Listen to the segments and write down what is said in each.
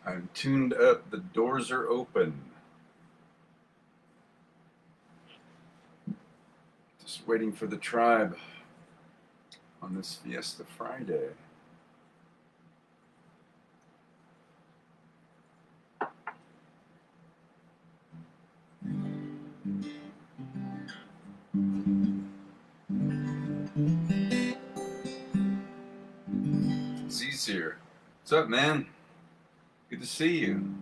I'm tuned up. The doors are open. Just waiting for the tribe on this Fiesta Friday. Z's here. What's up, man? Good to see you.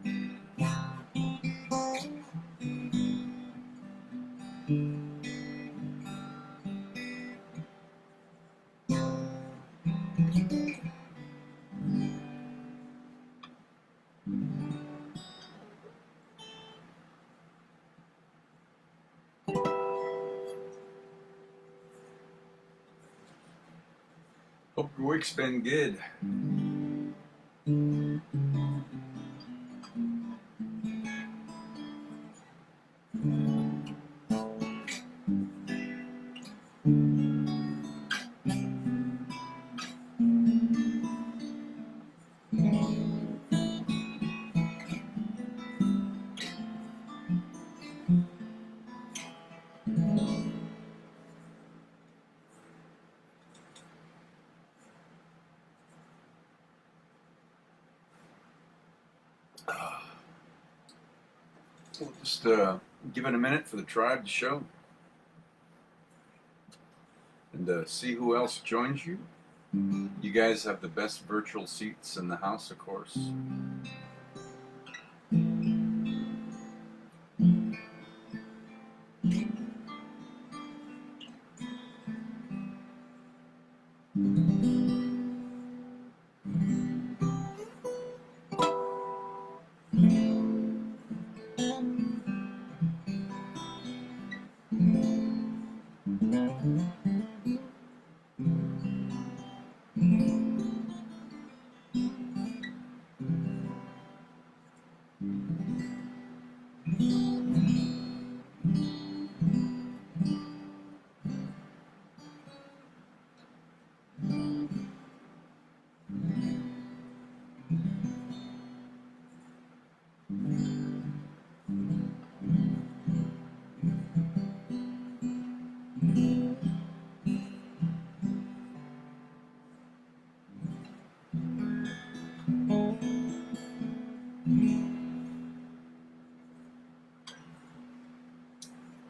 Hope your week's been good. We'll just give it a minute for the tribe to show and see who else joins you. You guys have the best virtual seats in the house, of course.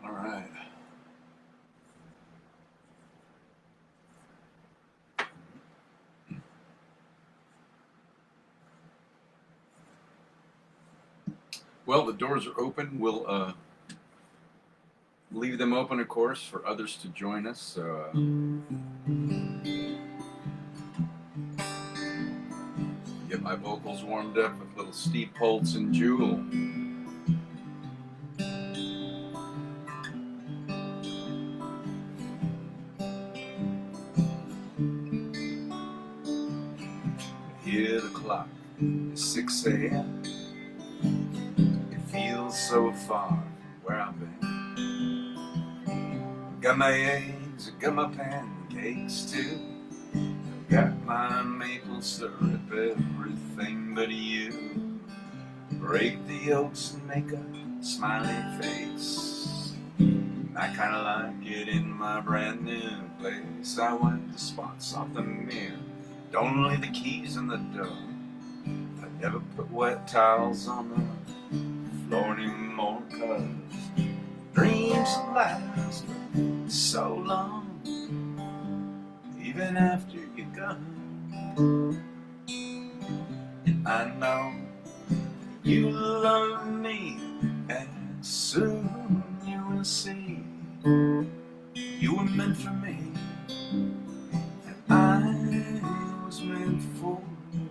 All right. Well, the doors are open. We'll leave them open, of course, for others to join us. Get my vocals warmed up with little Steve Holtz and Jewel. Hear the clock, it's 6 a.m. It feels so far from where I've been. Got my eggs, got my pancakes too. Got my maple syrup, everything but you. Break the oats and make a smiley face. I kinda like it in my brand new place. I wipe the spots off the mirror, don't leave the keys in the door. I never put wet towels on the floor anymore, 'cause dreams last so long, even after you're gone. I know you love me, and soon you will see you were meant for me, and I was meant for you.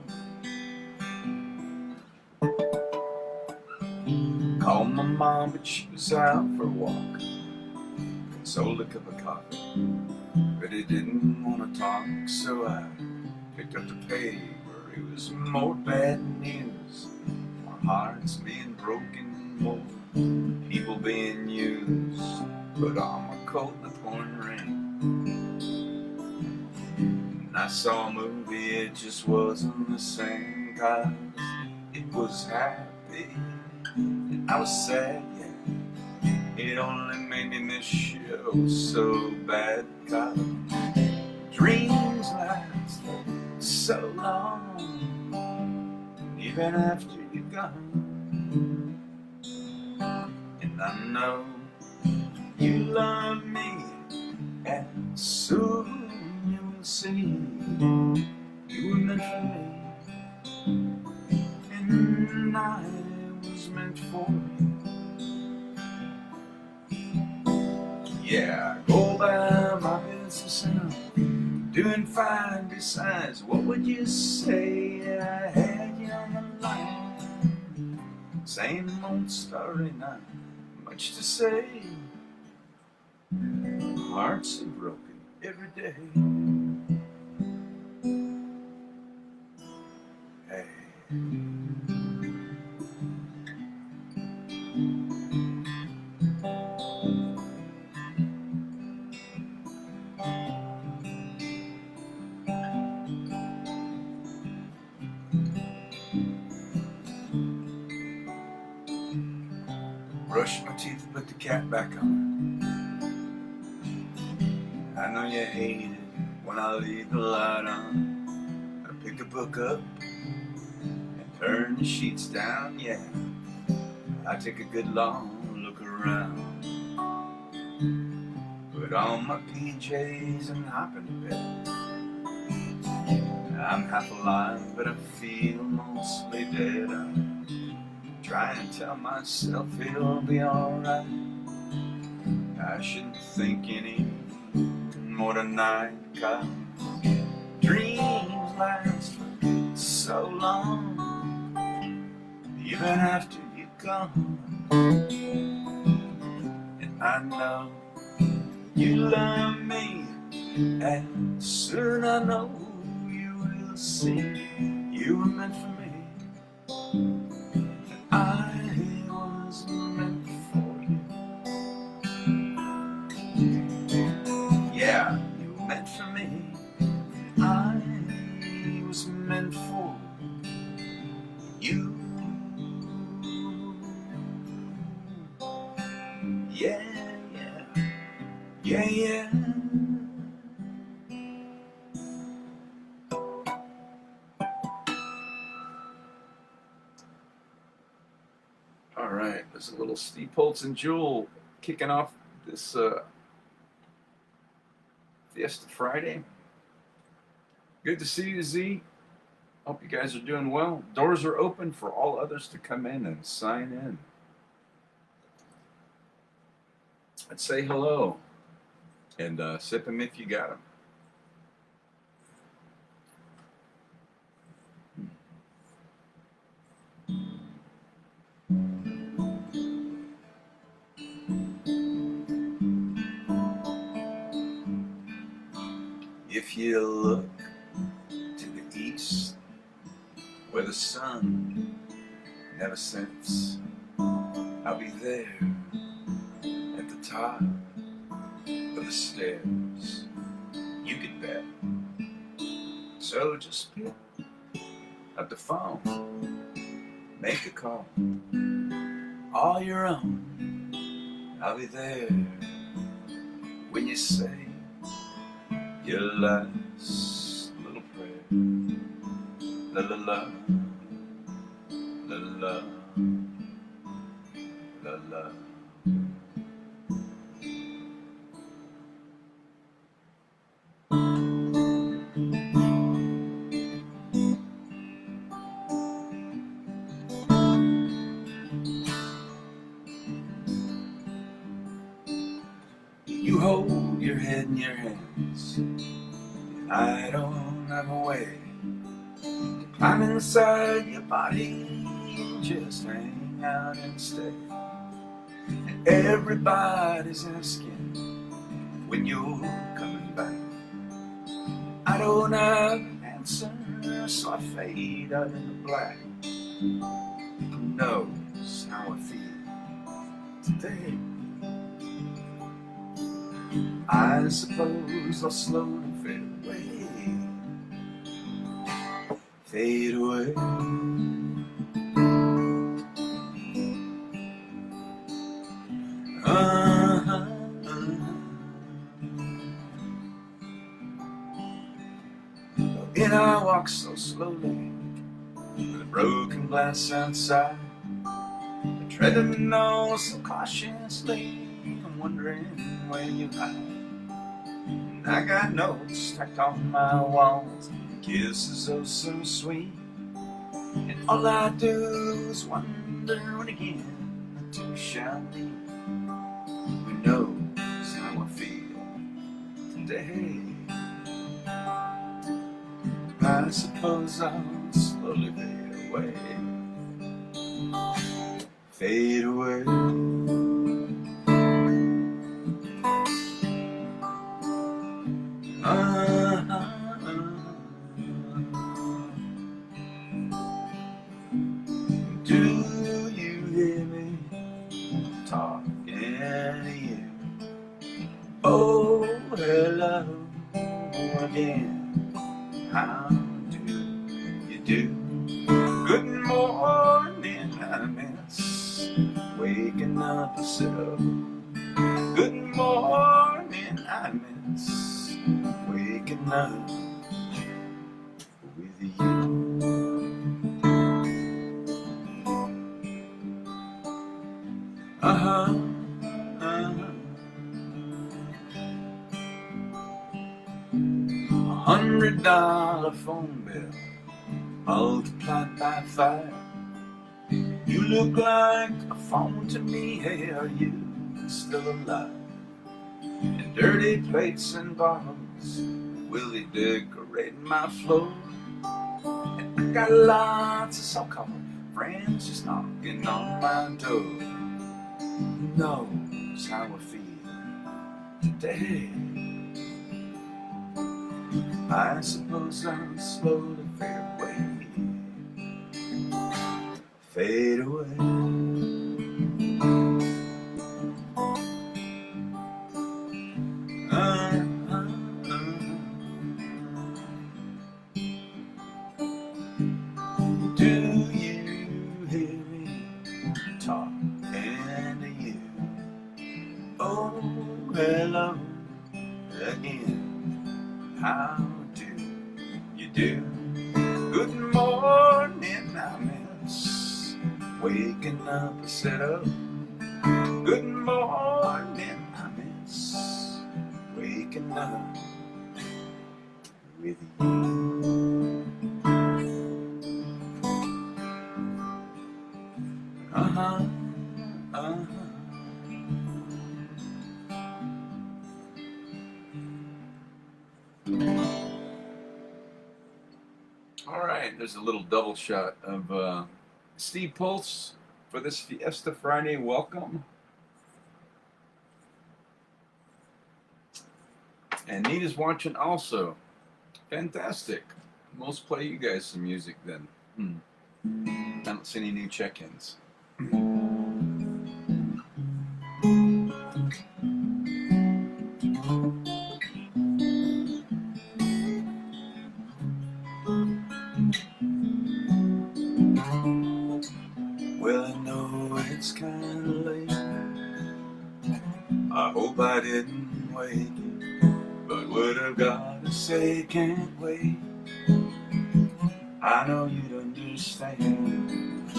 Called my mom, but she was out for a walk. Consoled a cup of coffee, but he didn't want to talk, so I picked up the paper. It was more bad news, more hearts being broken, more people being used. Put on my coat in the pouring rain, and I saw a movie, it just wasn't the same, 'cause it was happy, and I was sad, yeah. It only made me miss you so bad. 'Cause dreams last so long, even after you're gone. And I know you love me, and soon you will see you were meant for me, and I was meant for you. Yeah, I go by my business and I'm doing fine. Besides, what would you say I had you on the line? Same old story, not much to say. Hearts are broken every day. Hey. Brush my teeth and put the cat back on. I know you hate it when I leave the light on. I pick a book up and turn the sheets down, yeah. I take a good long look around. Put on my PJs and hop into bed. I'm half alive, but I feel mostly dead. I try and tell myself it'll be alright. I shouldn't think any more tonight, 'cause dreams last for so long, even after you're gone. And I know you love me, and soon I know you will see you were meant for me. I was meant for you. Yeah, you were meant for me. I was meant for you. Yeah, yeah, yeah, yeah. All right, there's a little Steve Poltz and Jewel kicking off this Fiesta Friday. Good to see you, Z. Hope you guys are doing well. Doors are open for all others to come in and sign in. I'd say hello and sip them if you got them. If you look to the east, where the sun never sets, I'll be there at the top of the stairs. You can bet. So just pick up the phone, make a call, all your own. I'll be there when you say your last little prayer. La la la, la la, la la. You hold your head in your hands. I don't have a way to climb inside your body and just hang out and stay. And everybody's asking when you're coming back. I don't have an answer, so I fade out in the black. Who knows how I feel today? I suppose I'll slowly fade away, I walk so slowly with a broken glass outside. I tread the nose so cautiously, I'm wondering where you hide. And I got notes stacked on my walls, kisses oh so sweet. And all I do is wonder when again the two shall meet. Who knows how I feel today? I suppose I'll slowly fade away. Fade away. Do you hear me talking to you? Oh, hello again. How do you do? Good morning, I miss waking up so. Good morning, I miss waking up with you. Uh-huh, uh-huh. $100 phone bill multiplied by 5. You look like a phone to me. Hey, are you still alive? And dirty plates and bottles will they decorate my floor? And I got lots of so-called friends just knocking on my door. Who knows how I feel today? I suppose I'll slowly fade away. Fade away. Do you hear me talking to you? Oh, hello again. How do you do? Good morning, I miss waking up a set up. Good morning, I miss waking up with you. Uh-huh, uh-huh. All right, there's a little double shot of Steve Pulse for this Fiesta Friday welcome. And Nita's watching also. Fantastic. Most play you guys some music then. I don't see any new check-ins. Well, I know it's kinda late. I hope I didn't wake, but what I've got to say can't wait. I know you'd understand,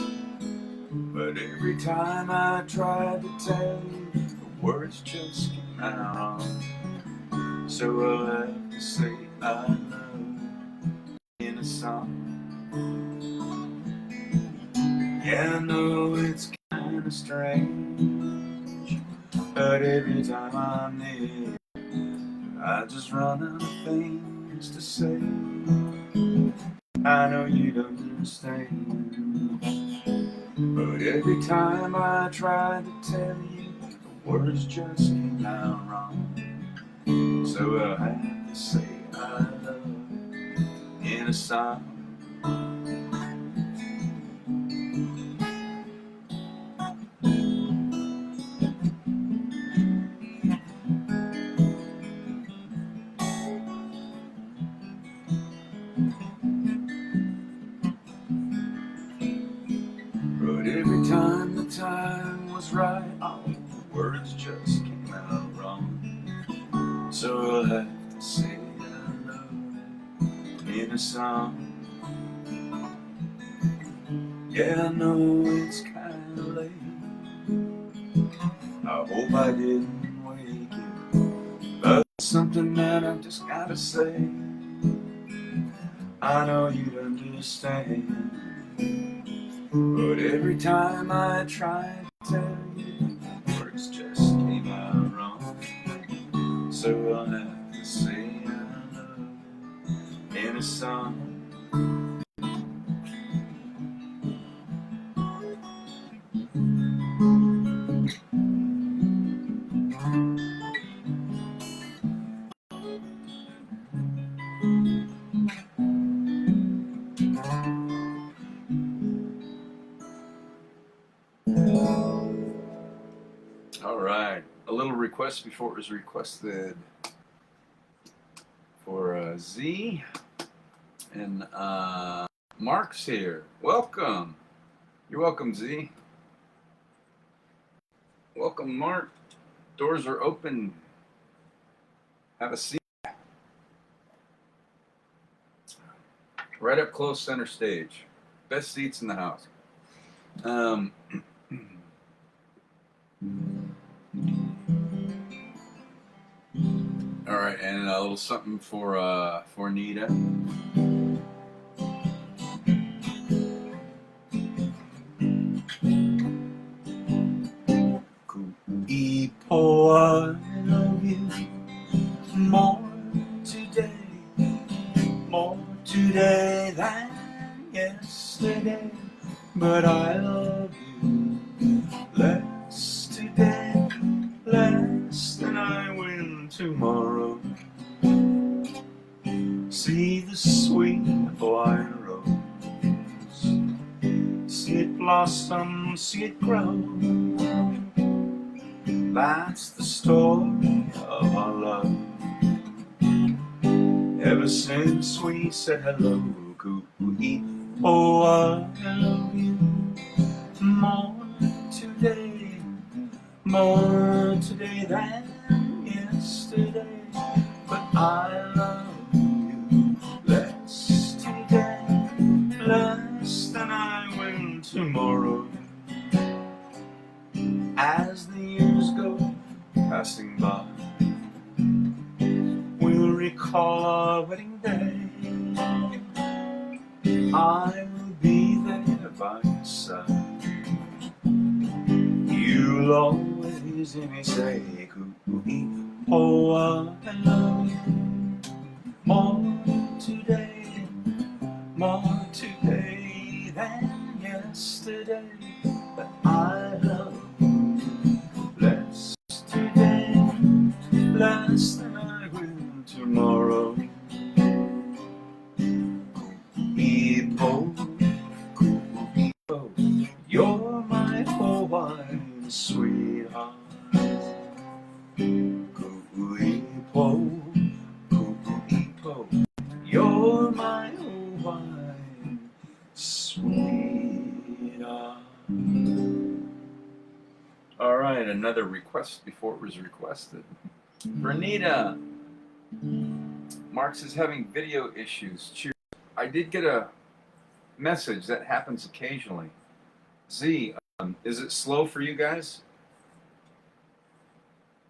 but every time I tried to tell you, the words just came out wrong. So I'll have to say I love you in a song. Yeah, I know it's kinda strange, but every time I'm near, I just run out of things to say. I know you don't understand, but every time I try to tell you, the words just came out wrong. So I have to say I love you in a song. But every time the time was right, all the words just came out wrong. So I'll have to say I love you in a a song. Yeah, I know it's kinda late. I hope I didn't wake you, but something that I just gotta say. I know you'd understand, but every time I try to tell you, words just came out wrong. So I'll have to say I love you in a song. All right, a little request before it was requested for Z, and Mark's here. Welcome. You're welcome, Z. Welcome, Mark. Doors are open. Have a seat. Right up close, center stage. Best seats in the house. All right, and a little something for Nita. Kuipo, I love you more today than yesterday, but I love you less today, less than I will tomorrow. See the sweet white rose, see it blossom, see it grow. That's the story of our love. Ever since we said hello, oh, I love you more today than yesterday, but I love you less today, less than I will tomorrow. As the years go passing by, we'll recall our wedding day. I will be there by your side. You'll always hear me say, oh, I love you more today than yesterday, but I love you less today, less than I will tomorrow. Kuipo, you're my Hawaiian sweetheart. Kuipo, you're my Hawaiian sweetheart. All right, another request before it was requested. Bernita, Marx is having video issues. Cheers. I did get a message that happens occasionally. Z, is it slow for you guys?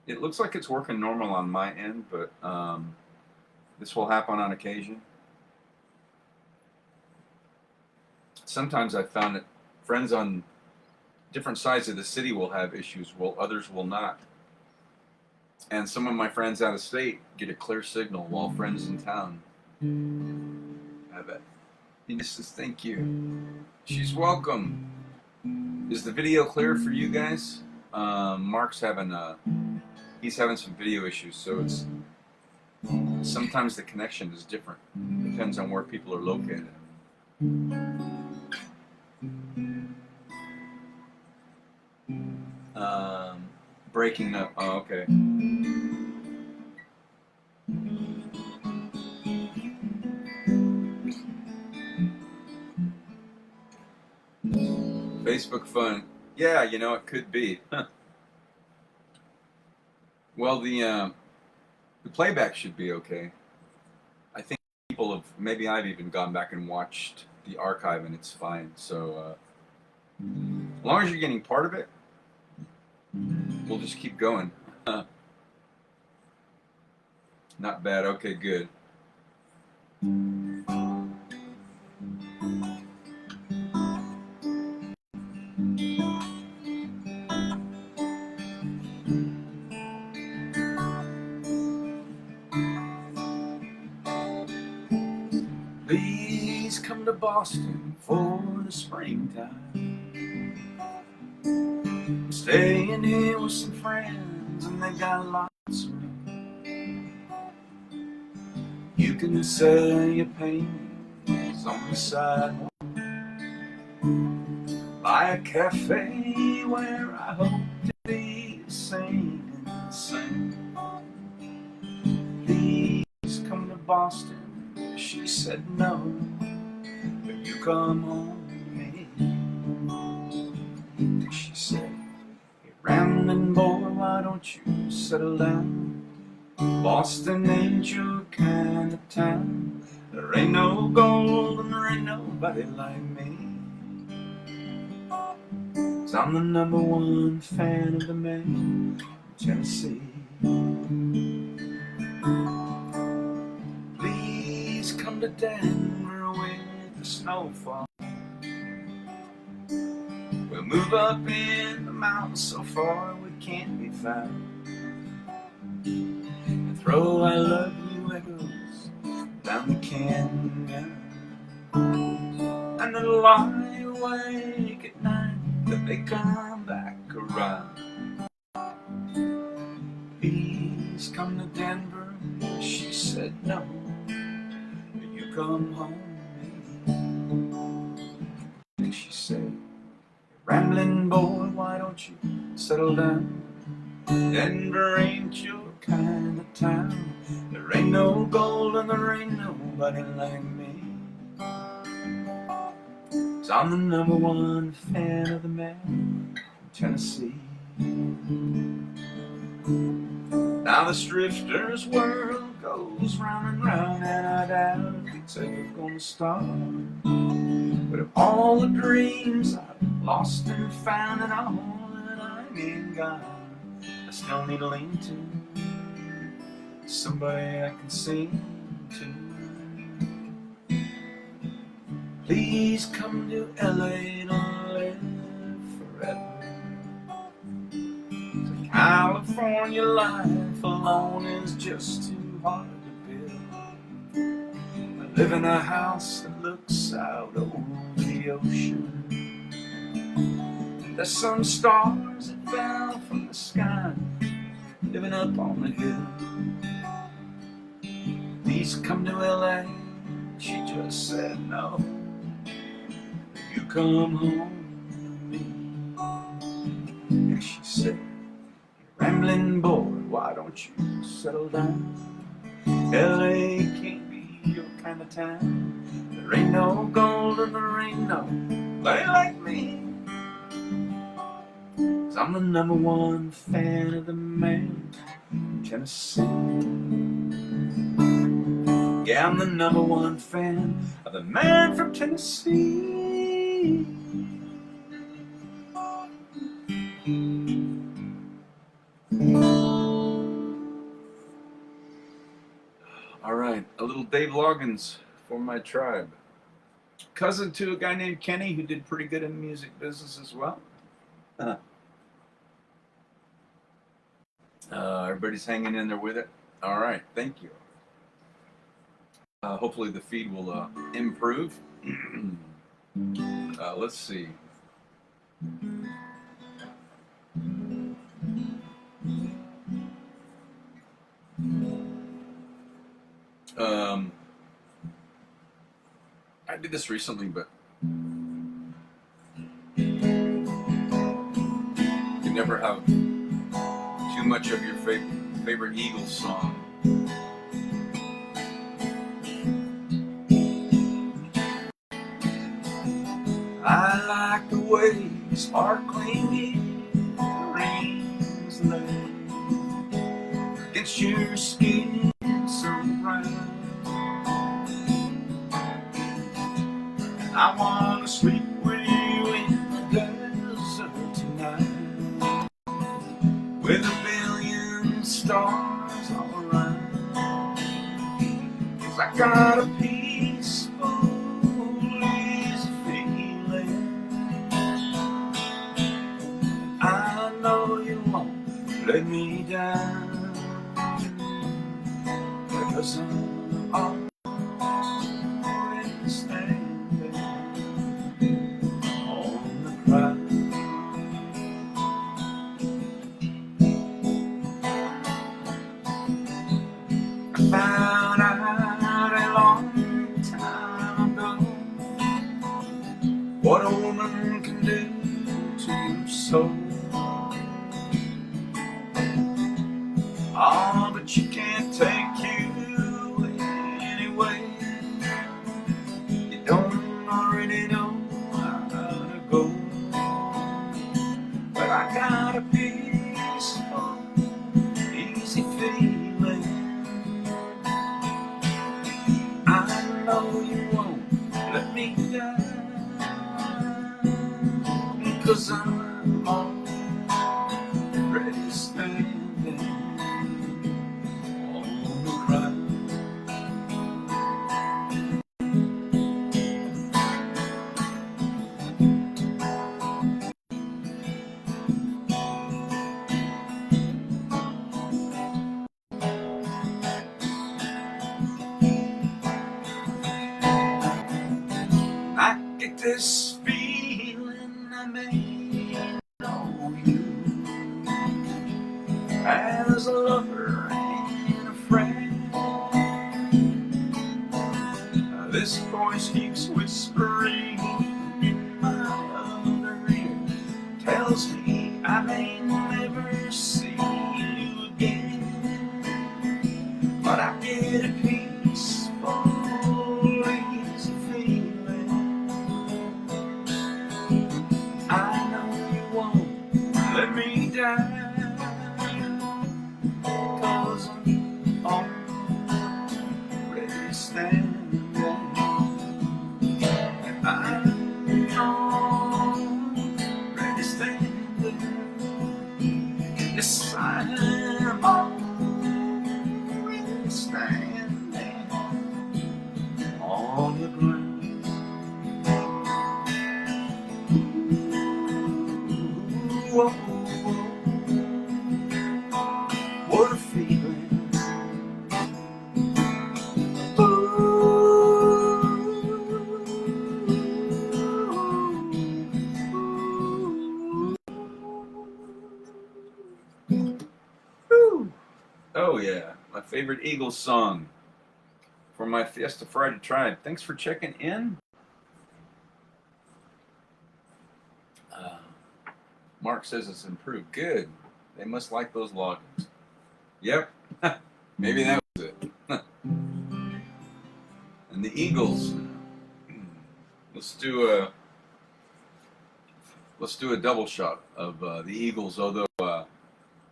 It looks like it's working normal on my end, but this will happen on occasion. Sometimes I've found that friends on different sides of the city will have issues, while others will not. And some of my friends out of state get a clear signal, while friends in town have it. He says, thank you. She's welcome. Is the video clear for you guys? Mark's having he's having some video issues, so it's sometimes the connection is different. Depends on where people are located. Breaking up. Oh, okay. Facebook fun. Yeah, you know, it could be. Well, the playback should be okay. I think people have, maybe I've even gone back and watched the archive, and it's fine. So as long as you're getting part of it, we'll just keep going. Not bad. Okay, good. Please come to Boston for the springtime. I'm staying here with some friends, and they got lots of room. You can sell your paintings on the sidewalk, buy a cafe where I hope to be singing and sing. Please come to Boston. She said no, but you come home to me. She said, hey, rambling boy, why don't you settle down? Boston ain't your kind of town. There ain't no gold and there ain't nobody like me. 'Cause I'm the #1 fan of the man from Tennessee. Please come to Denver with the snowfall. We'll move up in the mountains so far we can't be found, and throw I love you echoes down the canyon, and then lie awake at night till they come back around. Please come to Denver. She said no, but you come home to me. And she said, rambling boy, why don't you settle down? Denver ain't your kind of town. There ain't no gold and there ain't nobody like me. 'Cause I'm the #1 fan of the man from Tennessee. Now this drifter's world goes round and round, and I doubt if it's ever gonna stop. But of all the dreams I've lost and found, and all that I ain't got, I still need to lean to somebody I can sing to. Please come to LA to live forever. California life alone is just too hard to build. I live in a house that looks out over the ocean. There's some stars that fell from the sky, living up on the hill. Please come to LA. She just said no, but you come home to me. And she said, rambling boy, why don't you settle down? LA can't be your kind of town. There ain't no gold and there ain't nobody like me. 'Cause I'm the #1 fan of the man from Tennessee. Yeah, I'm the #1 fan of the man from Tennessee. All right, a little Dave Loggins for my tribe. Cousin to a guy named Kenny who did pretty good in the music business as well. Everybody's hanging in there with it. All right, thank you. Hopefully the feed will improve. Let's see. I did this recently, but you never have too much of your favorite Eagles song. I like the way sparkling earrings lay against your skin so brown. I wanna sleep with you in the desert tonight, with a billion stars all around. 'Cause I got a peaceful, easy feeling. I know you won't let me down, because I'm already standing on the ground. I found out a long time ago what a woman can do to your soul. Oh, but you can't take you anyway. You don't already know how to go. But I got a peaceful, easy feeling. I know you won't let me down, because I'm already standing on the ground. I get this feeling I may know you as a lover and a friend. This voice keeps whispering in my other ear, tells me I may never see you again. But I get a peaceful, easy feeling. I know you won't let me down, 'cause I'm already standing. I'm already standing. Yes, I'm already standing on the ground. Whoa, whoa. What a feeling. Ooh. Oh yeah, my favorite Eagles song for my Fiesta Friday tribe. Thanks for checking in. Mark says it's improved. Good. They must like those logins. Yep. Maybe that was it. And the Eagles. Let's do a double shot of the Eagles. Although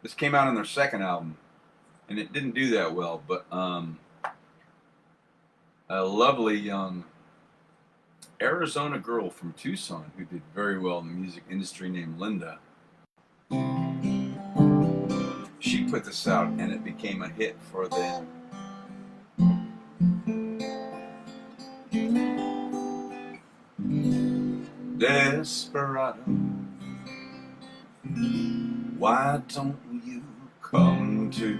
this came out on their second album, and it didn't do that well. But a lovely young Arizona girl from Tucson who did very well in the music industry named Linda. She put this out and it became a hit for them. Desperado, why don't you come to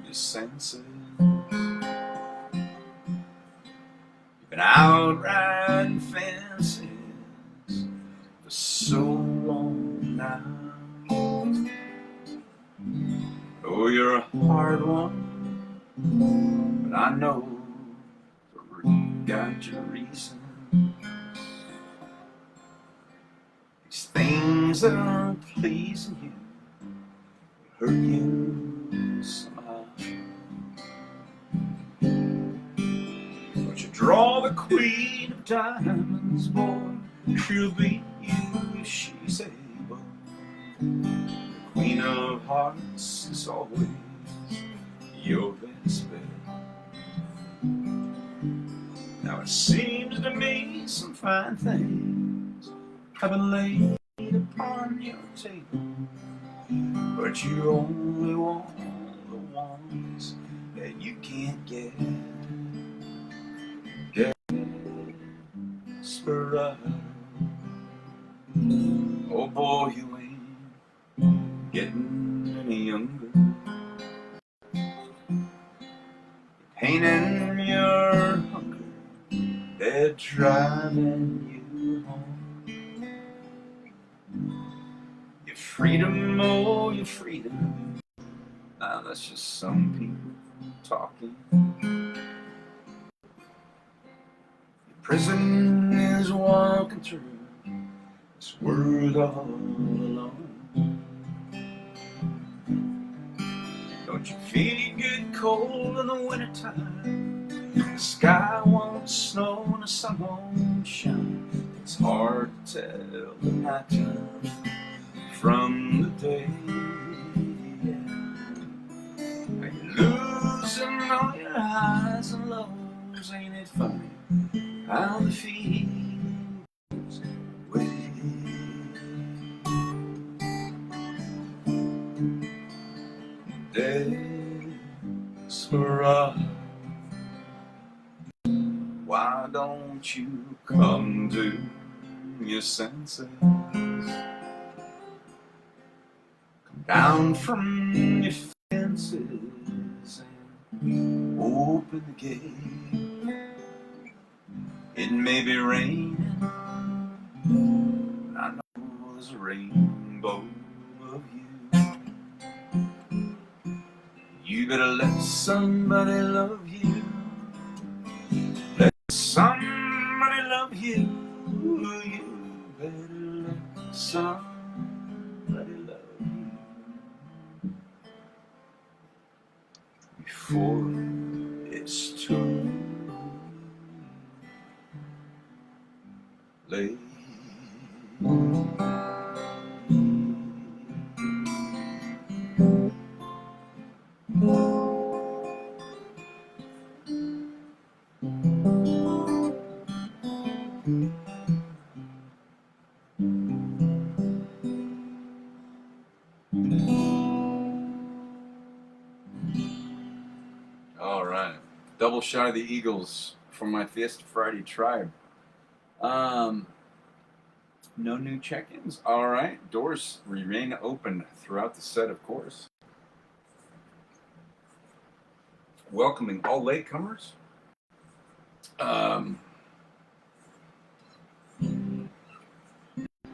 your senses? You've been out riding fences for so long now. Oh, you're a hard one, but I know you got your reason. These things that aren't pleasing you hurt you somehow. But you draw the queen of diamonds, boy, she'll beat you if she's able. The queen of hearts is always your best bet. Now it seems to me some fine things have been laid upon your table, but you only want the ones that you can't get. Desperado. Oh boy, you ain't getting any younger. Pain and your hunger, they're driving you home. Your freedom, oh, your freedom. Now that's just some people talking. Your prison is walking through this world all alone. Don't you feel you get cold in the wintertime? The sky won't snow and the sun won't shine. It's hard to tell the night time from the day. Are you losing all your highs and lows? Ain't it funny how the feeling goes away? Desperado, why don't you come to your senses? Come down from your fences and open the gate. It may be raining, I know there's a rainbow of you. You better let somebody love you. Let somebody love you. You better let somebody love you before it's too late. All right, double shot of the Eagles for my Fiesta Friday tribe. No new check-ins. All right, doors remain open throughout the set, of course. Welcoming all latecomers.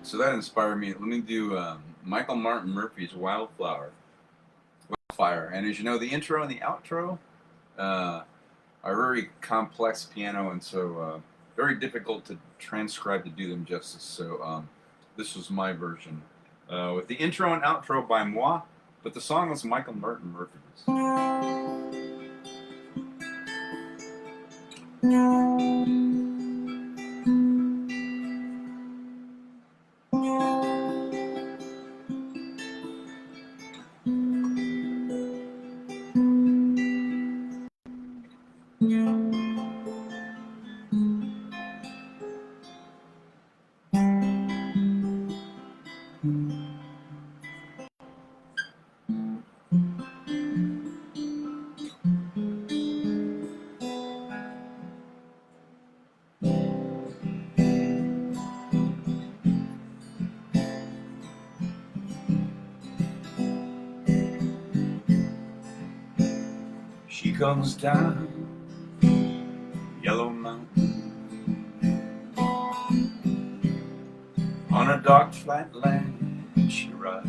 So that inspired me. Let me do Michael Martin Murphy's Wildfire. And as you know, the intro and the outro are very complex piano, and so very difficult to transcribe to do them justice. So this was my version with the intro and outro by moi, but the song was Michael Martin Murphy's. She comes down Yellow Mountain on a dark flat land. She rides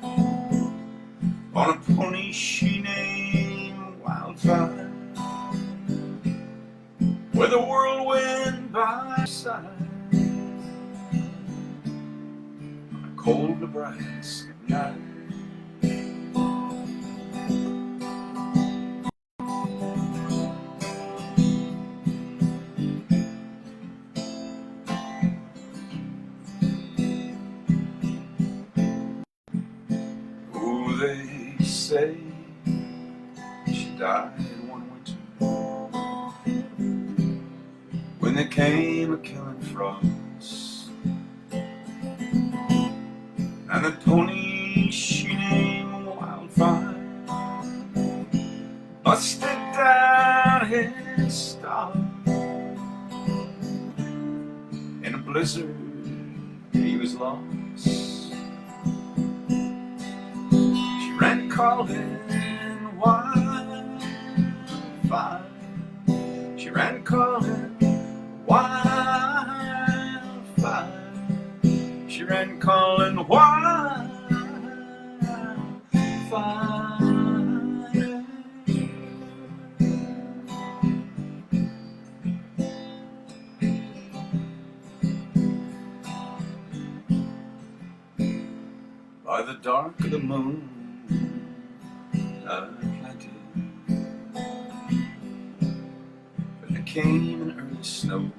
on a pony she named Wildfire, with a whirlwind by her side on a cold Nebraska night. They say she died one winter when the came a killing frost, and the pony she named Wildfire busted down his star. In a blizzard he was lost. She ran calling wildfire. She ran calling wildfire. She ran calling wildfire. By the dark of the moon, I planted. But there came an early snow.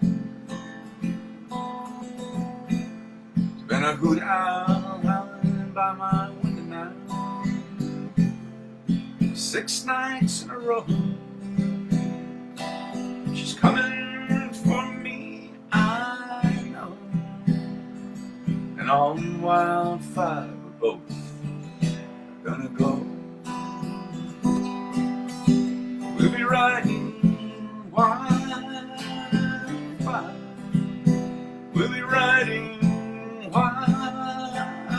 There's been a hoot owl howling by my window now 6 nights in a row. She's coming for me, I know. And on Wildfire we're both gonna go. We'll be riding wildfire. We'll be riding wildfire.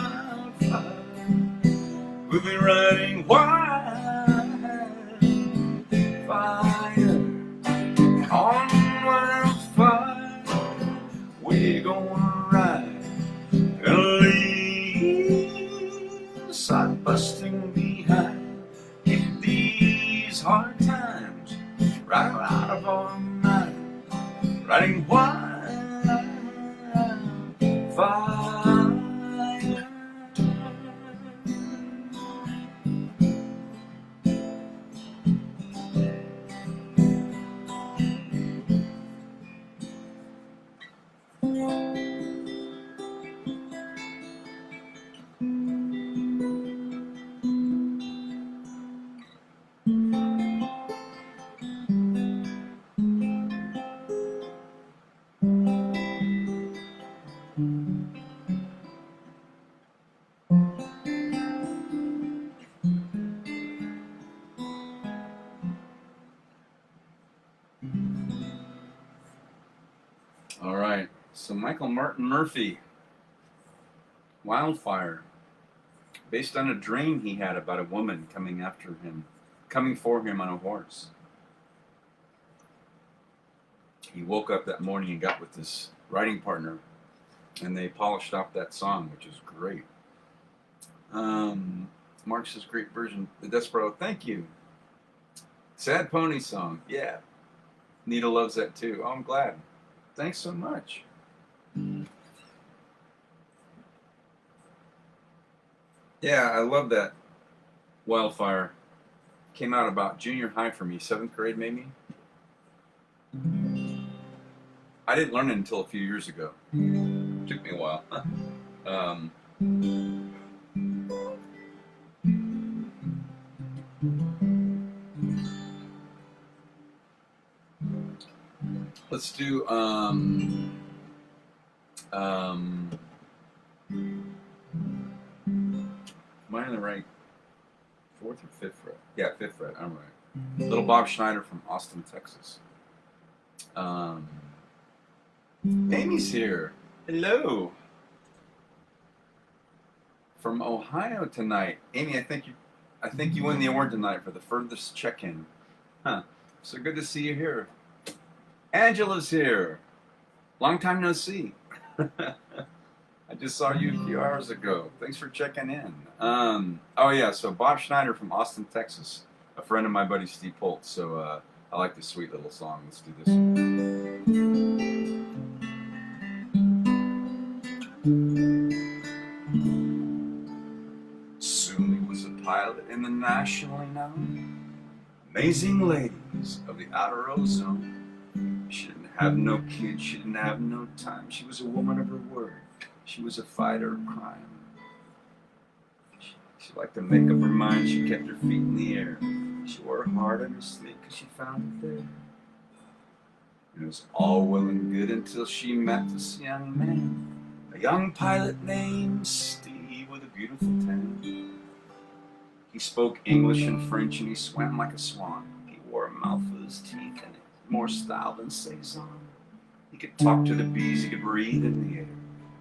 We'll be riding wildfire. On wildfire, we're gonna ride. Gonna leave side busting behind. Keep these hard times right out of our mind. Riding wildfire. All right, so Michael Martin Murphey, Wildfire, based on a dream he had about a woman coming for him on a horse. He woke up that morning and got with his writing partner, and they polished off that song, which is great. Mark says, great version. The Desperado, thank you. Sad Pony song, yeah. Nita loves that too. Oh, I'm glad. Thanks so much. Yeah, I love that. Wildfire came out about junior high for me, 7th grade maybe. I didn't learn it until a few years ago. It took me a while. Let's do am I in the right 4th or 5th fret? Yeah, 5th fret, I'm right. Little Bob Schneider from Austin, Texas. Amy's here. Hello. From Ohio tonight. Amy, I think you won the award tonight for the furthest check-in. Huh. So good to see you here. Angela's here. Long time no see. I just saw you a few hours ago. Thanks for checking in. Oh yeah, so Bob Schneider from Austin, Texas. A friend of my buddy Steve Holt. So I like this sweet little song. Let's do this. Soon he was a pilot in the nationally known Amazing Ladies of the Outer Ozone. She didn't have no kids, she didn't have no time. She was a woman of her word. She was a fighter of crime. She liked to make up her mind, she kept her feet in the air. She wore her heart on her sleeve because she found it there. It was all well and good until she met this young man, a young pilot named Steve with a beautiful tan. He spoke English and French and he swam like a swan. He wore a mouthful of his teeth and more style than Cezanne. He could talk to the bees, he could breathe in the air.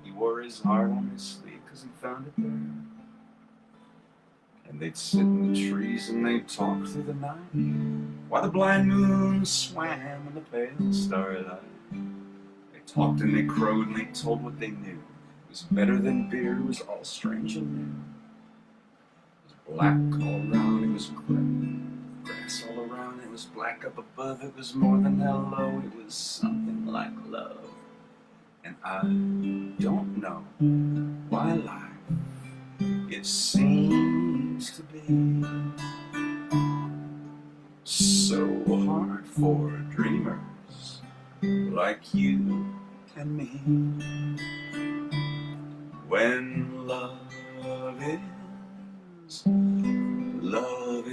He wore his heart on his sleeve because he found it there. And they'd sit in the trees and they'd talk through the night while the blind moon swam in the pale starlight. They talked and they crowed and they told what they knew. It was better than beer, it was all strange and new. It was black all around, it was gray. Grass all around, it was black up above. It was more than hello, it was something like love. And I don't know why life, it seems to be so hard for dreamers like you and me. When love is love,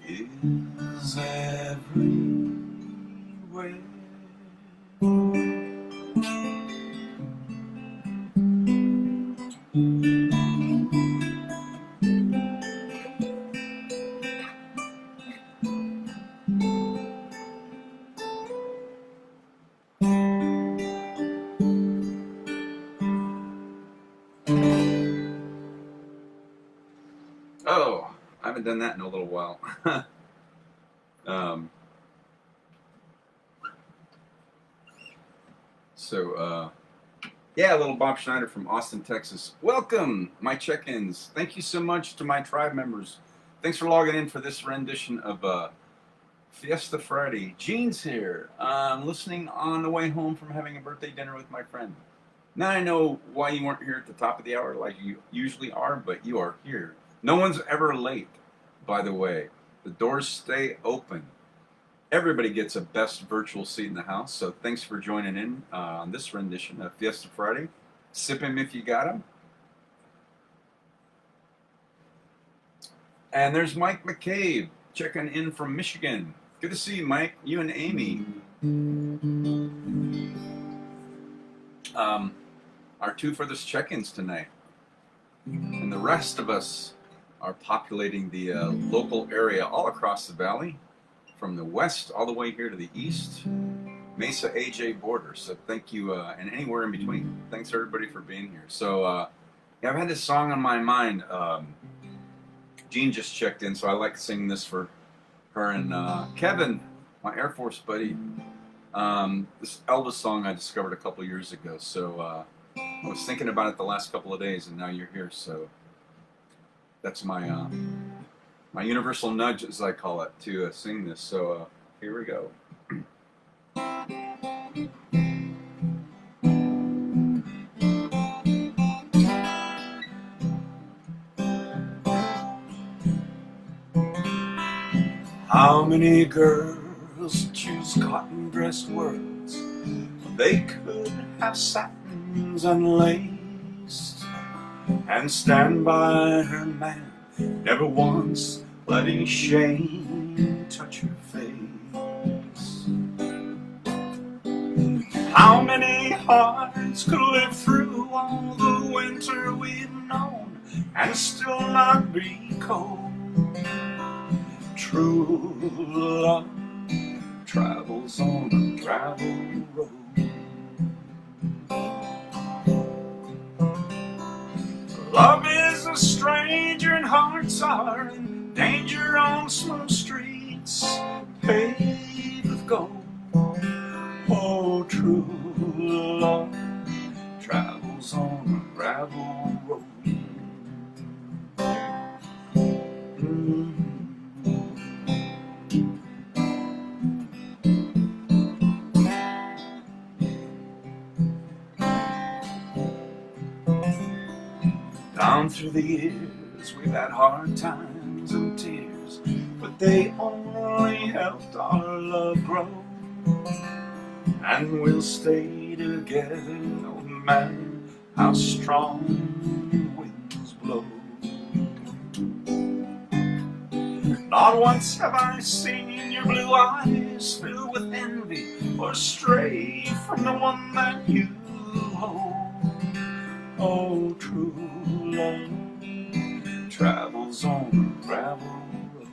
is everywhere. Oh, I haven't done that in a little while. Yeah, little Bob Schneider from Austin, Texas. Welcome, my check-ins. Thank you so much to my tribe members. Thanks for logging in for this rendition of Fiesta Friday. Gene's here. Listening on the way home from having a birthday dinner with my friend. Now I know why you weren't here at the top of the hour like you usually are, but you are here. No one's ever late, by the way. The doors stay open. Everybody gets a best virtual seat in the house, so thanks for joining in on this rendition of Fiesta Friday. Sip 'em if you got 'em. And there's Mike McCabe checking in from Michigan. Good to see you, Mike. You and Amy are two for this check-ins tonight. And the rest of us are populating the local area all across the valley, from the west all the way here to the east, Mesa AJ border. So thank you, and anywhere in between. Thanks everybody for being here. So yeah, I've had this song on my mind. Jean just checked in, so I like singing this for her and Kevin, my Air Force buddy. This Elvis song I discovered a couple years ago. So I was thinking about it the last couple of days, and now you're here. So that's my my universal nudge, as I call it, to sing this. So here we go. How many girls choose cotton-dressed worlds when they could have satins unlaced and stand by her man, never once letting shame touch her face? How many hearts could live through all the winter we've known and still not be cold? True love travels on a gravel road. Love is a stranger and hearts are in danger on slow streets paved with gold. Oh, true love travels on a gravel road. Down through the years we've had hard times and tears, but they only helped our love grow. And we'll stay together no matter how strong the winds blow. Not once have I seen your your blue eyes fill with envy, or stray from the one that you hold. Oh, true love travels on the gravel road.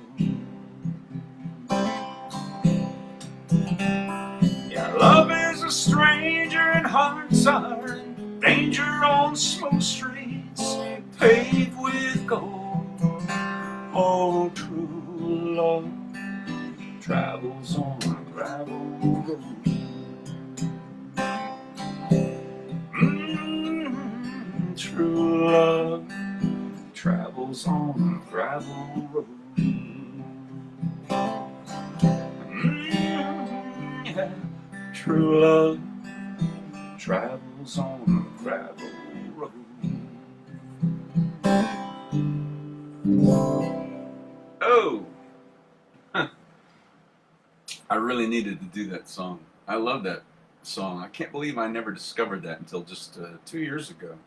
Yeah, love is a stranger and hearts are in danger on slow streets paved with gold. Oh, true love travels on a gravel road. True love travels on a gravel road. Yeah. True love travels on a gravel road. Oh! I really needed to do that song. I love that song. I can't believe I never discovered that until just 2 years ago.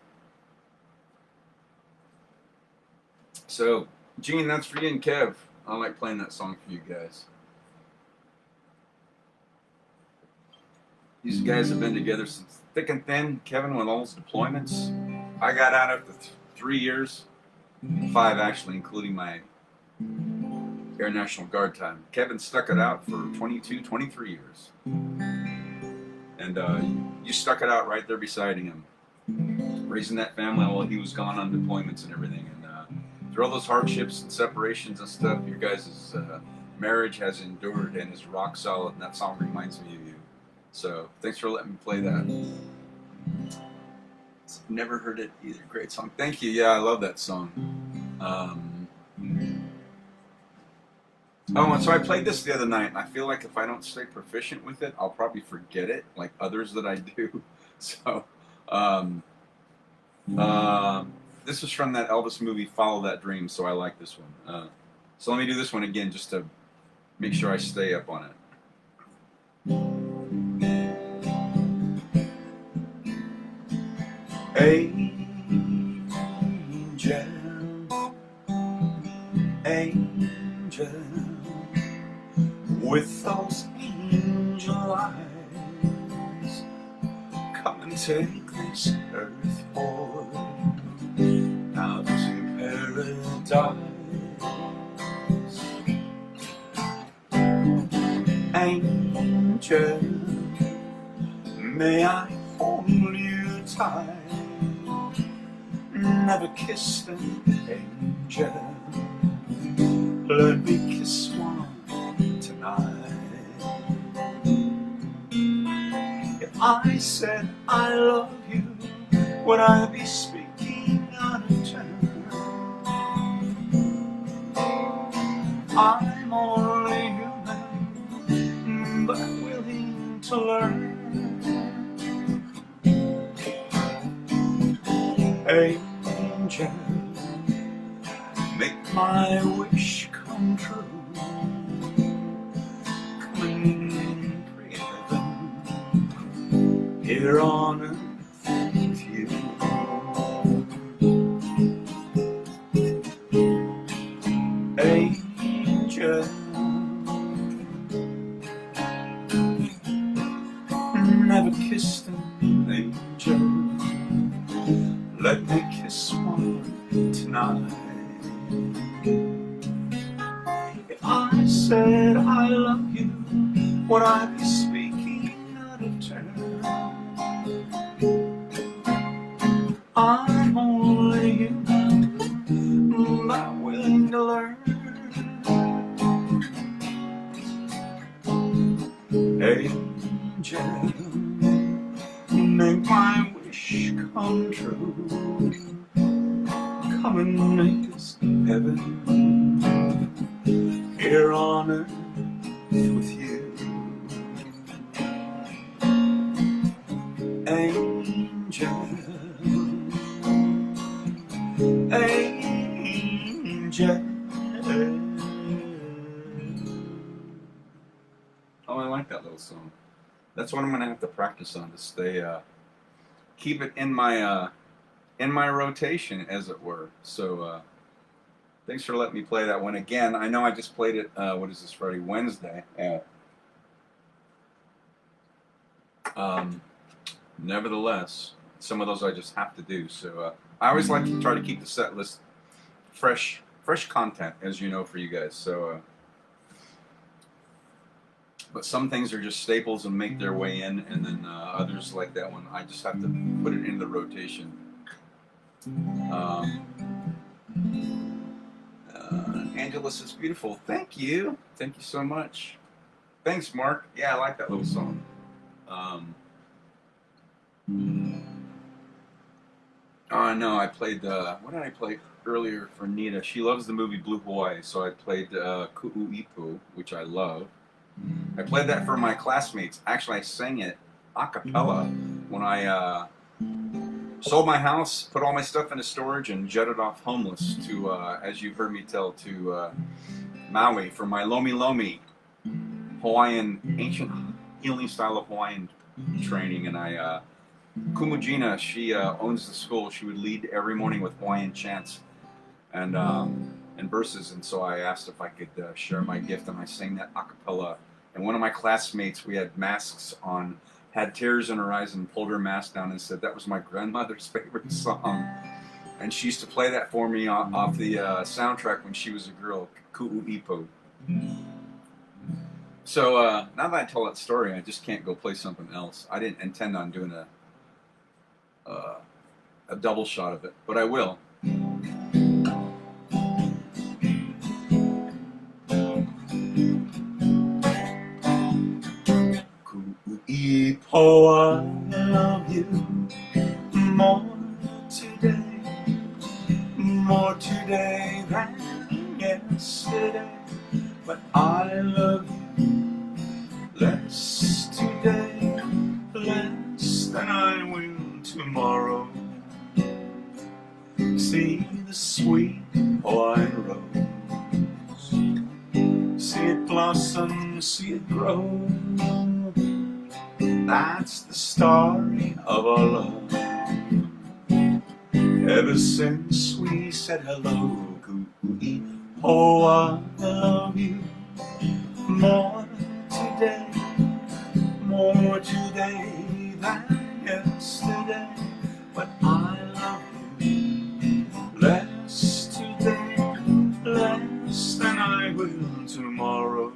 So, Gene, that's for you and Kev. I like playing that song for you guys. These guys have been together since thick and thin. Kevin with all his deployments. I got out after 3 years. 5 actually, including my Air National Guard time. Kevin stuck it out for 22, 23 years. And you stuck it out right there beside him. Raising that family while he was gone on deployments and everything. And through all those hardships and separations and stuff, your guys' marriage has endured and is rock solid. And that song reminds me of you. So thanks for letting me play that. Never heard it either. Great song. Thank you. Yeah, I love that song. Oh, and so I played this the other night, and I feel like if I don't stay proficient with it, I'll probably forget it, like others that I do. So, this is from that Elvis movie, Follow That Dream, so I like this one. So let me do this one again, just to make sure I stay up on it. Angel, angel, with those angel eyes, come and take this earth forward out to paradise. Angel, may I hold you tight, never kissed an angel, let me kiss one tonight. If I said I love you, would I be speaking out of turn? I'm only human, but willing to learn. Angel, make my wish come true. Come and create heaven here on earth with you. Angel, never kissed an angel, let me kiss one tonight. If I said I love you, would I be speaking out of turn? I'm only human, but willing to learn. Angel, make my wish come true. Come and make us heaven here on earth with you. Angel, angel. Oh, I like that little song. That's what I'm going to have to practice on to stay, keep it in my rotation, as it were. So, Thanks for letting me play that one again. I know I just played it, what is this, Friday? Wednesday. Yeah. Nevertheless, some of those I just have to do. So I always like to try to keep the set list fresh content, as you know, for you guys. So, but some things are just staples and make their way in, and then others like that one, I just have to put it into the rotation. Angelus is beautiful. Thank you so much. Thanks, Mark. Yeah, I like that little song. Oh no, I played what did I play earlier for Nita? She loves the movie Blue Hawaii, so I played Ku'uipu, which I love. I played that for my classmates. Actually, I sang it a cappella when I sold my house, put all my stuff into storage, and jetted off homeless to, as you've heard me tell, to Maui for my Lomi Lomi Hawaiian, ancient healing style of Hawaiian training. And I, Kumujina, she owns the school. She would lead every morning with Hawaiian chants and verses. And so I asked if I could share my gift, and I sang that a cappella. And one of my classmates, we had masks on, had tears in her eyes and pulled her mask down and said that was my grandmother's favorite song. And she used to play that for me off the soundtrack when she was a girl, Ku'uipu. So now that I tell that story, I just can't go play something else. I didn't intend on doing a double shot of it, but I will. Ku'uipo, I love you more today than yesterday, but I love you less today, less than I will tomorrow. See the sweet Hawaiian rose, see it blossom, see it grow. That's the story of our love. Ever since we said hello, oh, I love you more today than yesterday, but I love you less today, less than I will tomorrow.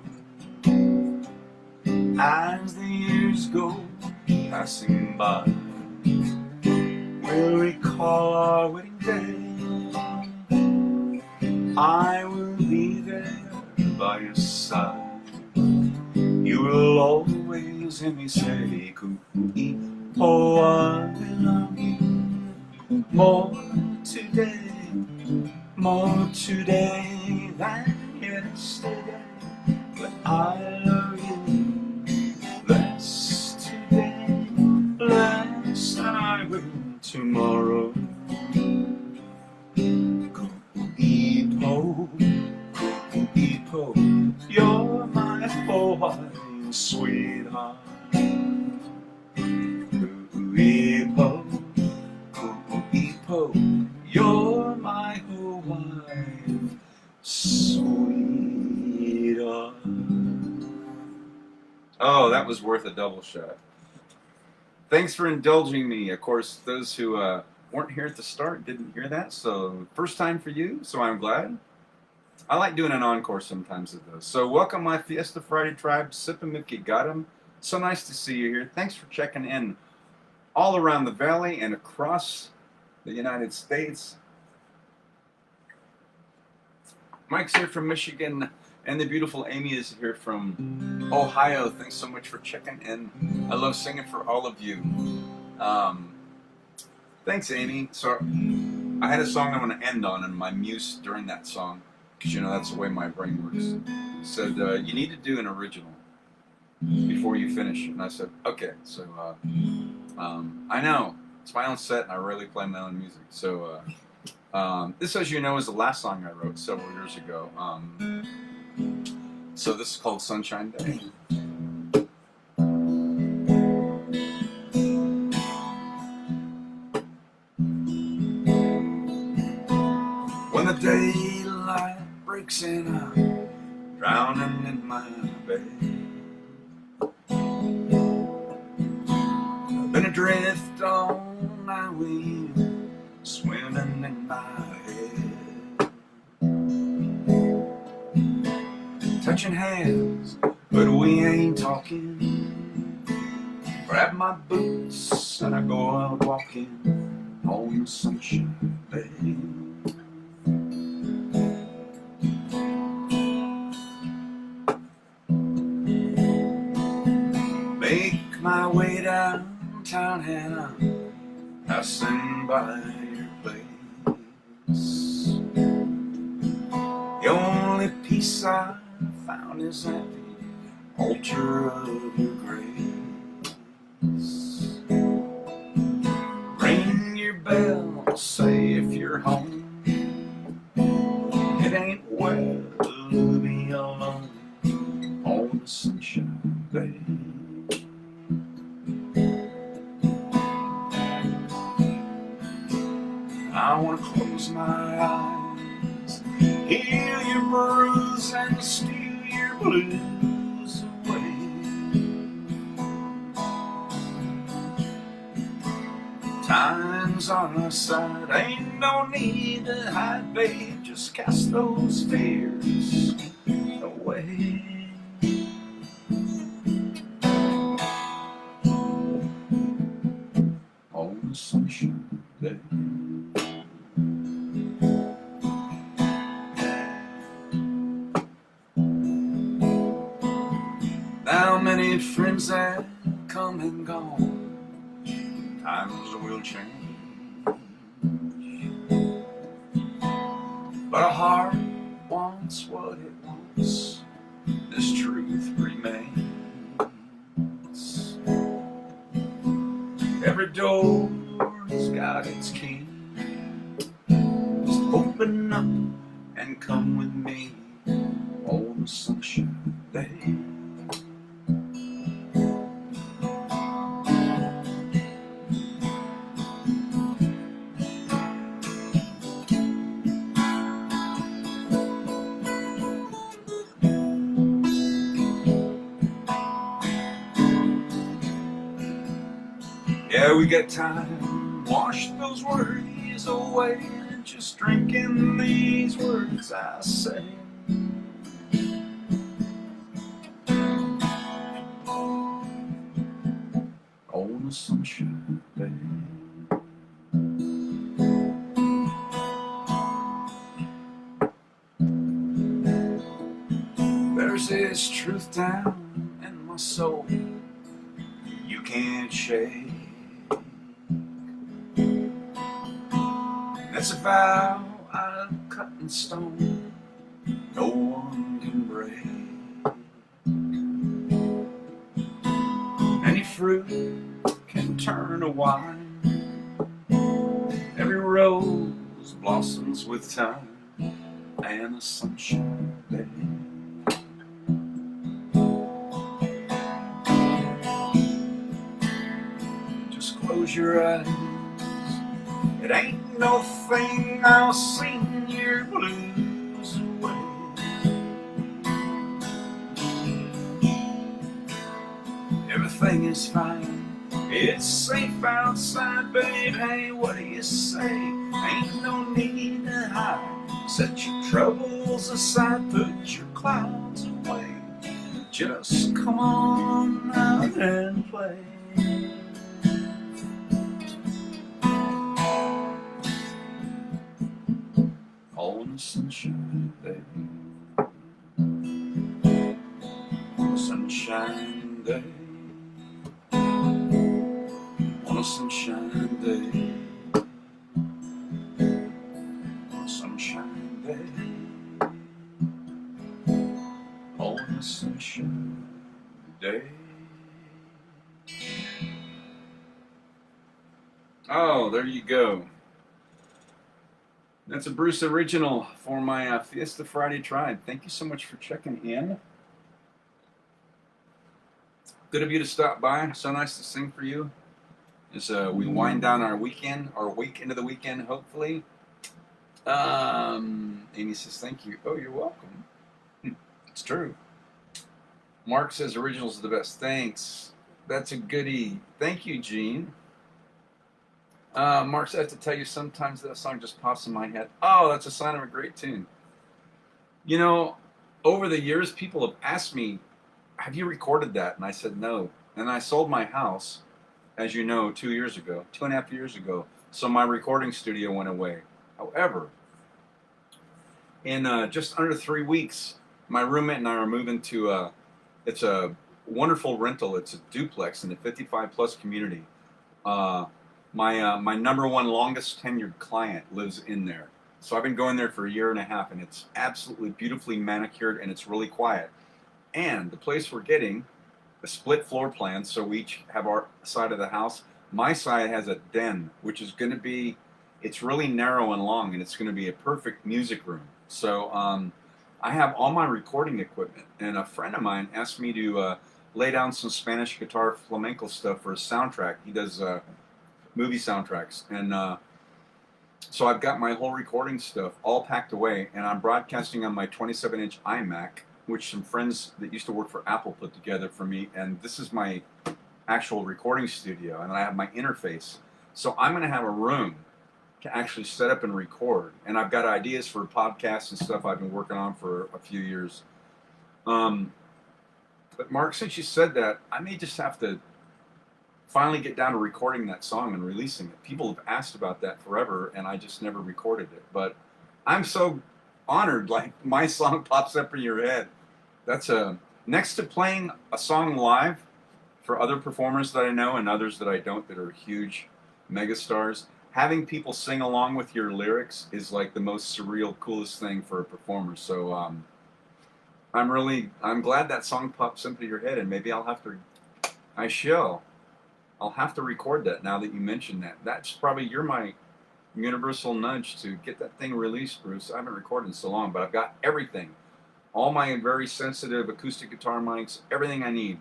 As the years go passing by, we'll recall our wedding day. I will be there by your side. You will always hear me say, Ku'uipo, oh, I love you more today than yesterday, but I love you less today, less than I will tomorrow. Ku'uipo, you're my Hawaiian sweetheart. Ku'uipo, you're my Hawaiian sweetheart. Oh, that was worth a double shot. Thanks for indulging me. Of course, those who weren't here at the start didn't hear that, so first time for you, so I'm glad. I like doing an encore sometimes of those. So welcome my Fiesta Friday tribe, Sipamiki Gatam. So nice to see you here. Thanks for checking in all around the valley and across the United States. Mike's here from Michigan, and the beautiful Amy is here from Ohio. Thanks so much for checking in. I love singing for all of you. Thanks, Amy. So I had a song I'm going to end on, and my muse during that song, because you know that's the way my brain works, said, you need to do an original before you finish. And I said, okay. So I know, it's my own set, and I rarely play my own music. So this, as you know, is the last song I wrote several years ago. So this is called Sunshine Day. When the daylight heartbreaks and I'm drowning in my bed. I've been adrift on my wing, swimming in my head. Touching hands, but we ain't talking. Grab my boots and I go out walking on the sunshine day. Make my way downtown and I'm passing by your place. The only peace I found is at the altar of your grace. Ring your bell, say if you're home. It ain't well to be alone on the sunshine day. I wanna close my eyes, heal your bruise and steal your blues away. Time's on our side, ain't no need to hide, babe. Just cast those fears away. On the sunshine day. Now many friends have come and gone, times will change, but a heart wants what it wants, this truth remains. Every door's got its key, just open up and come with me on the sunshine day. Yeah, we got time, wash those worries away, and just drink in these words I say. On the sunshine day. There's this truth down in my soul you can't shake. That's a vow I've cut in stone, no one can break. Any fruit can turn to wine, every rose blossoms with time and a sunshine day. Just close your eyes, it ain't no thing, I'll sing your blues away. Everything is fine, it's safe outside, babe. Hey, what do you say? Ain't no need to hide. Set your troubles aside, put your clouds away. Just come on out and play. On a sunshine day. On a sunshine day. On a sunshine day. On a sunshine day. On a sunshine day. Oh, there you go. That's a Bruce original for my Fiesta Friday Tribe. Thank you so much for checking in. Good of you to stop by. So nice to sing for you as we wind down our weekend, our week into the weekend, hopefully. Amy says, thank you. Oh, you're welcome. It's true. Mark says, originals are the best. Thanks. That's a goodie. Thank you, Gene. Mark says, I have to tell you, sometimes that song just pops in my head. Oh, that's a sign of a great tune. You know, over the years, people have asked me, have you recorded that? And I said, no. And I sold my house, as you know, 2 years ago, 2.5 years ago. So my recording studio went away. However, in just under 3 weeks, my roommate and I are moving to it's a wonderful rental. It's a duplex in a 55-plus community. My number one longest tenured client lives in there. So I've been going there for a year and a half, and it's absolutely beautifully manicured, and it's really quiet. And the place we're getting, a split floor plan, so we each have our side of the house. My side has a den, which is going to be, it's really narrow and long, and it's going to be a perfect music room. So I have all my recording equipment, and a friend of mine asked me to lay down some Spanish guitar flamenco stuff for a soundtrack. He does movie soundtracks, and so I've got my whole recording stuff all packed away, and I'm broadcasting on my 27-inch iMac, which some friends that used to work for Apple put together for me, and this is my actual recording studio, and I have my interface. So I'm going to have a room to actually set up and record, and I've got ideas for podcasts and stuff I've been working on for a few years. But Mark, since you said that, I may just have to finally get down to recording that song and releasing it. People have asked about that forever, and I just never recorded it. But I'm so honored, like my song pops up in your head. That's next to playing a song live for other performers that I know and others that I don't that are huge megastars. Having people sing along with your lyrics is like the most surreal, coolest thing for a performer. So I'm glad that song pops into your head, and maybe I'll have to record that now that you mentioned that. That's probably, you're my universal nudge to get that thing released, Bruce. I haven't recorded in so long, but I've got everything. All my very sensitive acoustic guitar mics, everything I need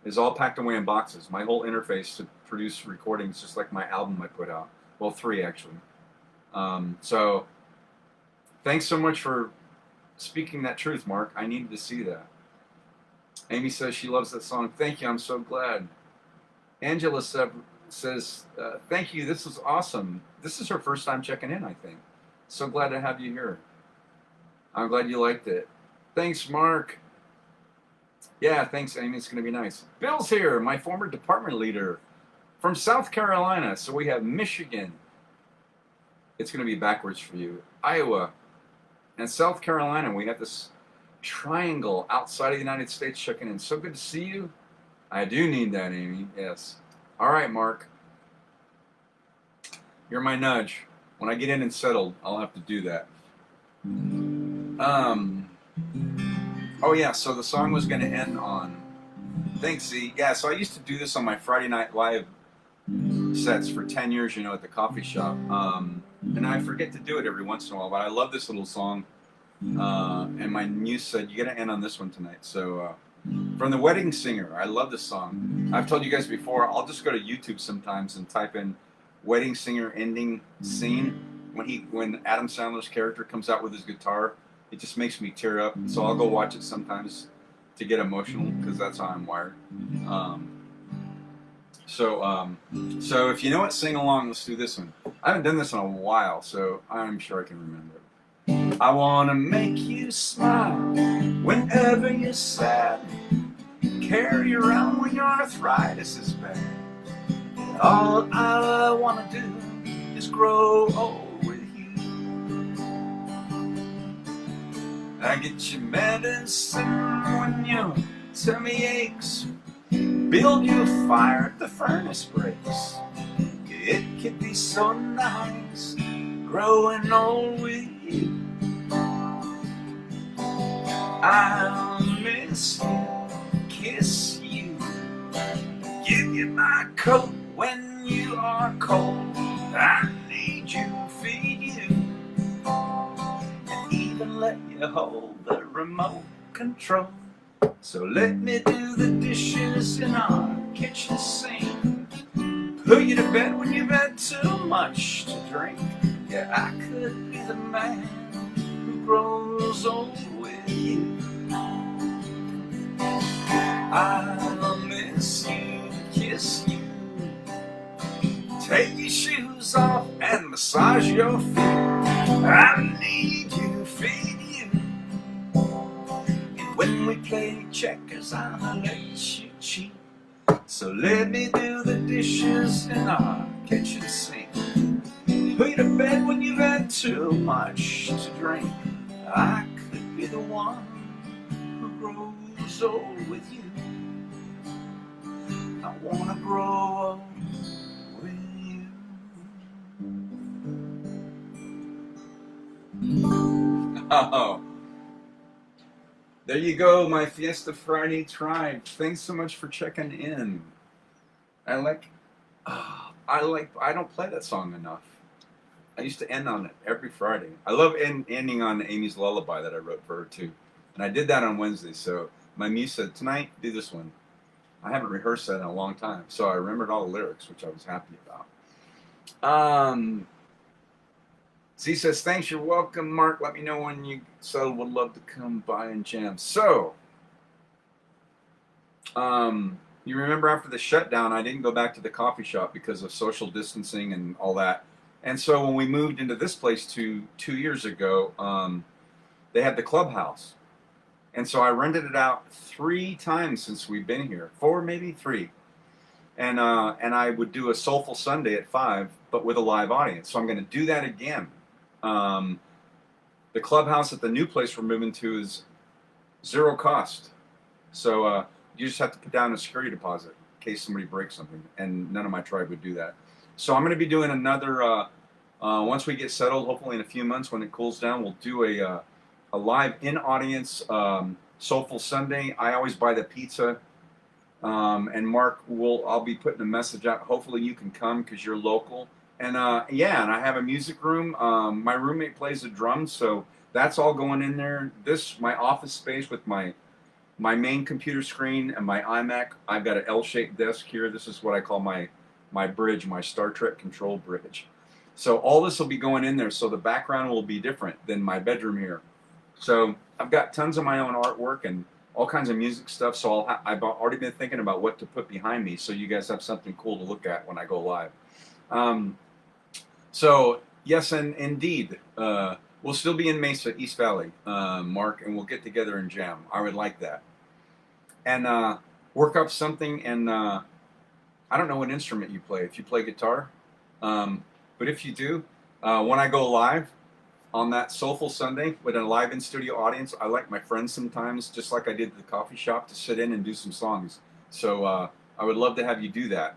is all packed away in boxes. My whole interface to produce recordings, just like my album I put out. Well, 3 actually. So thanks so much for speaking that truth, Mark. I needed to see that. Amy says she loves that song. Thank you. I'm so glad. Angela says, thank you. This was awesome. This is her first time checking in, I think. So glad to have you here. I'm glad you liked it. Thanks, Mark. Yeah, thanks, Amy. It's going to be nice. Bill's here, my former department leader from South Carolina. So we have Michigan. It's going to be backwards for you. Iowa and South Carolina. We have this triangle outside of the United States checking in. So good to see you. I do need that, Amy. Yes. All right, Mark. You're my nudge. When I get in and settled, I'll have to do that. Oh yeah, so the song was going to end on... Thanks, Z. Yeah, so I used to do this on my Friday Night Live sets for 10 years, you know, at the coffee shop. And I forget to do it every once in a while, but I love this little song. And my muse said, you got to end on this one tonight. So... from The Wedding Singer. I love this song. I've told you guys before, I'll just go to YouTube sometimes and type in Wedding Singer ending scene. When Adam Sandler's character comes out with his guitar, it just makes me tear up. So I'll go watch it sometimes to get emotional, because that's how I'm wired. So if you know it, sing along. Let's do this one. I haven't done this in a while, so I'm sure I can remember it. I wanna make you smile whenever you're sad. Carry around when your arthritis is bad. All I wanna do is grow old with you. I get you medicine when your tummy aches. Build you a fire if the furnace breaks. It could be so nice growing old with you. I'll miss you, kiss you, give you my coat when you are cold. I need you, feed you, and even let you hold the remote control. So let me do the dishes in our kitchen sink, put you to bed when you've had too much to drink. Yeah, I could be the man who grows old with you. I'll miss you, kiss you, take your shoes off and massage your feet. I need you, feed you, and when we play checkers I'll let you cheat. So let me do the dishes in our kitchen sink, put you to bed when you've had too much to drink. I could be the one who grows old with you. I wanna grow old with you. Oh, there you go, my Fiesta Friday tribe. Thanks so much for checking in. I don't play that song enough. I used to end on it every Friday. I love ending on Amy's Lullaby that I wrote for her too. And I did that on Wednesday, so my muse said, tonight, do this one. I haven't rehearsed that in a long time, so I remembered all the lyrics, which I was happy about. Z says, thanks, you're welcome, Mark. Let me know when you settle. Would love to come by and jam. So, you remember after the shutdown, I didn't go back to the coffee shop because of social distancing and all that. And so when we moved into this place 2 years ago, they had the clubhouse. And so I rented it out 3 times since we've been here. 4, maybe 3. And I would do a Soulful Sunday at 5, but with a live audience. So I'm going to do that again. The clubhouse at the new place we're moving to is 0 cost. So you just have to put down a security deposit in case somebody breaks something. And none of my tribe would do that. So I'm going to be doing another, once we get settled, hopefully in a few months when it cools down, we'll do a live in-audience Soulful Sunday. I always buy the pizza. And Mark, I'll be putting a message out. Hopefully you can come because you're local. And yeah, and I have a music room. My roommate plays the drums, so that's all going in there. My office space with my main computer screen and my iMac. I've got an L-shaped desk here. This is what I call my bridge, my Star Trek control bridge. So all this will be going in there, so the background will be different than my bedroom here. So I've got tons of my own artwork and all kinds of music stuff, so I've already been thinking about what to put behind me so you guys have something cool to look at when I go live. So, yes, and indeed, we'll still be in Mesa, East Valley, Mark, and we'll get together and jam. I would like that. And work up something, and I don't know what instrument you play, if you play guitar, but if you do, when I go live, on that Soulful Sunday with a live in-studio audience, I like my friends sometimes, just like I did at the coffee shop, to sit in and do some songs. So I would love to have you do that.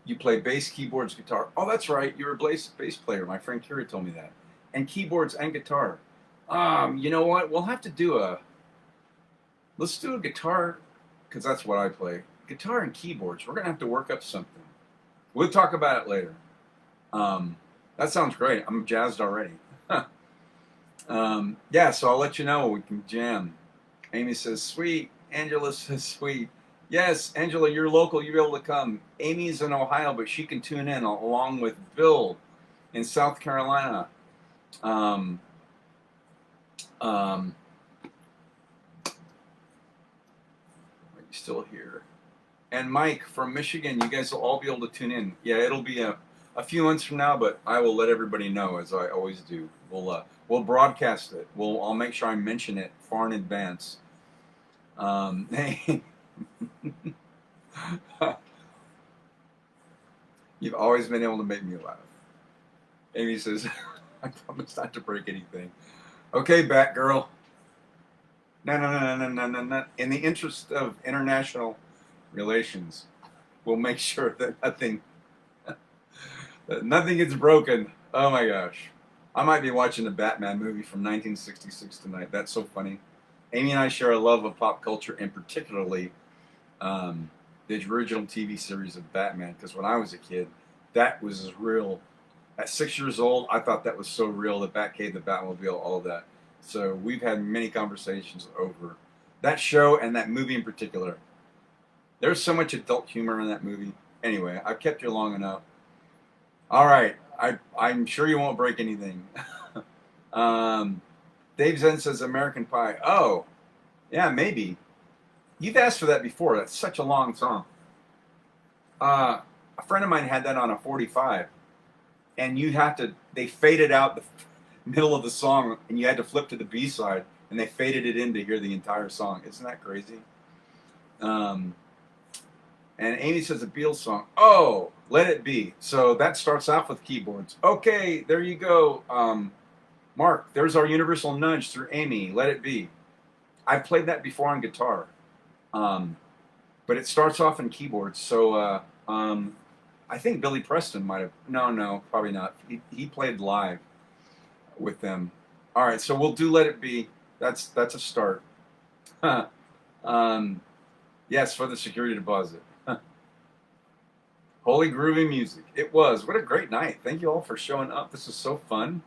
You play bass, keyboards, guitar. Oh, that's right, you're a bass player. My friend Kira told me that. And keyboards and guitar. You know what? We'll have to do let's do a guitar, because that's what I play. Guitar and keyboards. We're going to have to work up something. We'll talk about it later. That sounds great. I'm jazzed already. Yeah, so I'll let you know. We can jam. Amy says, sweet. Angela says, sweet. Yes, Angela, you're local. You'll be able to come. Amy's in Ohio, but she can tune in along with Bill in South Carolina. Are you still here? And Mike from Michigan, you guys will all be able to tune in. Yeah, it'll be a few months from now, but I will let everybody know, as I always do. We'll broadcast it. I'll make sure I mention it far in advance. You've always been able to make me laugh. Amy says, I promise not to break anything. Okay, Batgirl. No. In the interest of international relations, we'll make sure that nothing gets broken. Oh my gosh. I might be watching the Batman movie from 1966 tonight. That's so funny. Amy and I share a love of pop culture, and particularly the original TV series of Batman, because when I was a kid, that was as real. At 6 years old, I thought that was so real, the Batcave, the Batmobile, all of that. So we've had many conversations over that show and that movie in particular. There's so much adult humor in that movie. Anyway, I've kept you long enough. All right, I'm sure you won't break anything. Um, Dave Zen says American Pie. Oh, yeah, maybe. You've asked for that before. That's such a long song. A friend of mine had that on a 45, and they faded out the middle of the song, and you had to flip to the B side, and they faded it in to hear the entire song. Isn't that crazy? Um, and Amy says a Beatles song. Oh, Let It Be. So that starts off with keyboards. Okay, there you go. Mark, there's our universal nudge through Amy. Let It Be. I've played that before on guitar. But it starts off in keyboards. So I think Billy Preston might have. No, probably not. He played live with them. All right, so we'll do Let It Be. That's a start. Yes, for the security deposit. Holy groovy music. It was. What a great night. Thank you all for showing up. This is so fun.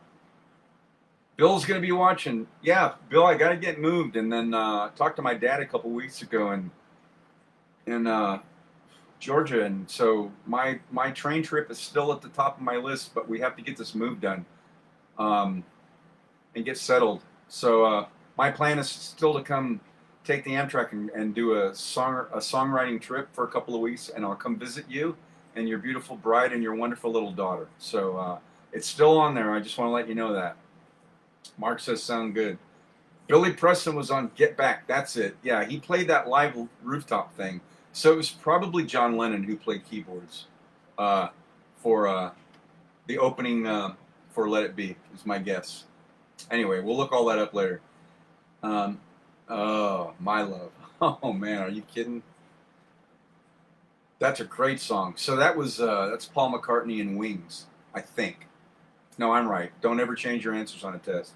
Bill's going to be watching. Yeah, Bill, I got to get moved. And then talked to my dad a couple weeks ago in Georgia. And so my train trip is still at the top of my list, but we have to get this move done and get settled. So my plan is still to come take the Amtrak and do a songwriting trip for a couple of weeks, and I'll come visit you and your beautiful bride and your wonderful little daughter. So it's still on there. I just want to let you know that. Mark says, sound good. Billy Preston was on Get Back. That's it. Yeah, he played that live rooftop thing. So it was probably John Lennon who played keyboards for the opening for Let It Be, is my guess. Anyway, we'll look all that up later. Oh, My Love. Oh, man, are you kidding? That's a great song. So that's Paul McCartney and Wings, I think. No, I'm right. Don't ever change your answers on a test.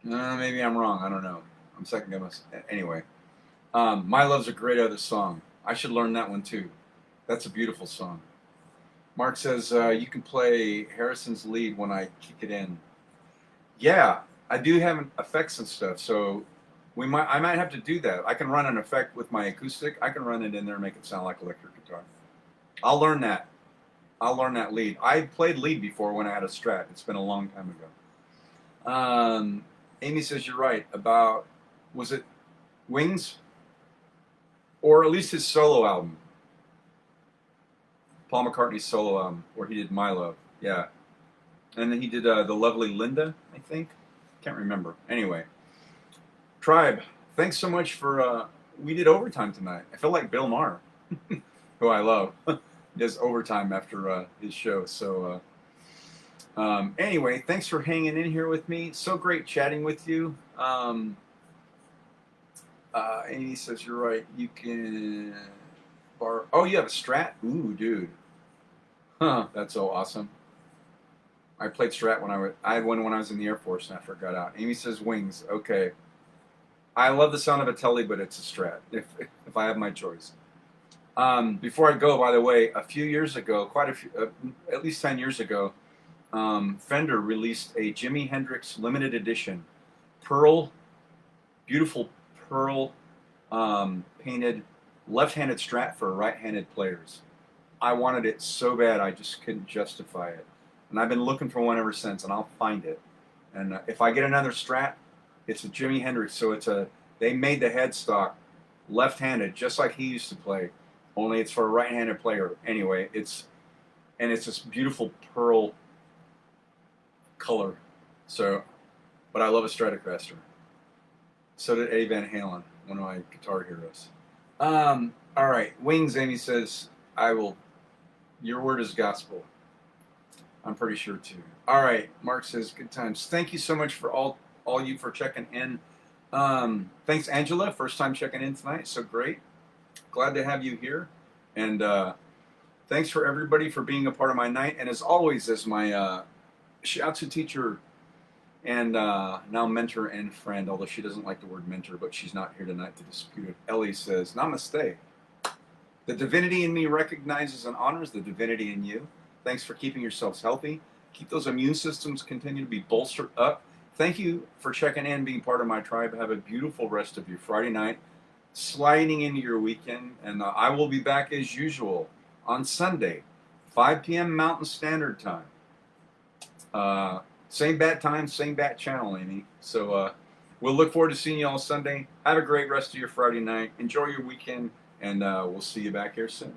Maybe I'm wrong. I don't know. I'm second guessing. Anyway, My Love's a great other song. I should learn that one too. That's a beautiful song. Mark says you can play Harrison's lead when I kick it in. Yeah, I do have effects and stuff, so I might have to do that. I can run an effect with my acoustic. I can run it in there and make it sound like electric guitar. I'll learn that. I'll learn that lead. I played lead before when I had a Strat. It's been a long time ago. Amy says you're right about, was it Wings? Or at least his solo album. Paul McCartney's solo album, where he did My Love. Yeah. And then he did The Lovely Linda, I think. Can't remember. Anyway. Tribe, thanks so much for, we did overtime tonight. I feel like Bill Maher, who I love, does overtime after his show. So anyway, thanks for hanging in here with me. So great chatting with you. Amy says you're right. You can borrow. Oh, you have a Strat? Ooh, dude. Huh, that's so awesome. I played Strat I had one when I was in the Air Force and after I got out. Amy says Wings. Okay. I love the sound of a Telly, but it's a Strat if I have my choice. Before I go, by the way, a few years ago, at least 10 years ago, Fender released a Jimi Hendrix limited edition, beautiful pearl painted left-handed Strat for right-handed players. I wanted it so bad, I just couldn't justify it. And I've been looking for one ever since, and I'll find it. And if I get another Strat, it's a Jimi Hendrix, so they made the headstock left-handed, just like he used to play, only it's for a right-handed player. Anyway, it's this beautiful pearl color. So, but I love a Stratocaster. So did Eddie Van Halen, one of my guitar heroes. All right, Wings. Amy says, "I will. Your word is gospel." I'm pretty sure too. All right, Mark says, "Good times." Thank you so much for all you for checking in. Thanks, Angela. First time checking in tonight. So great. Glad to have you here. And thanks for everybody for being a part of my night. And as always, as my shiatsu teacher and now mentor and friend, although she doesn't like the word mentor, but she's not here tonight to dispute it, Ellie says, "Namaste. The divinity in me recognizes and honors the divinity in you. Thanks for keeping yourselves healthy. Keep those immune systems continue to be bolstered up. Thank you for checking in, being part of my tribe. Have a beautiful rest of your Friday night, sliding into your weekend. And I will be back as usual on Sunday, 5 p.m. Mountain Standard Time. Same bat time, same bat channel, Amy. So we'll look forward to seeing you all Sunday. Have a great rest of your Friday night. Enjoy your weekend, and we'll see you back here soon.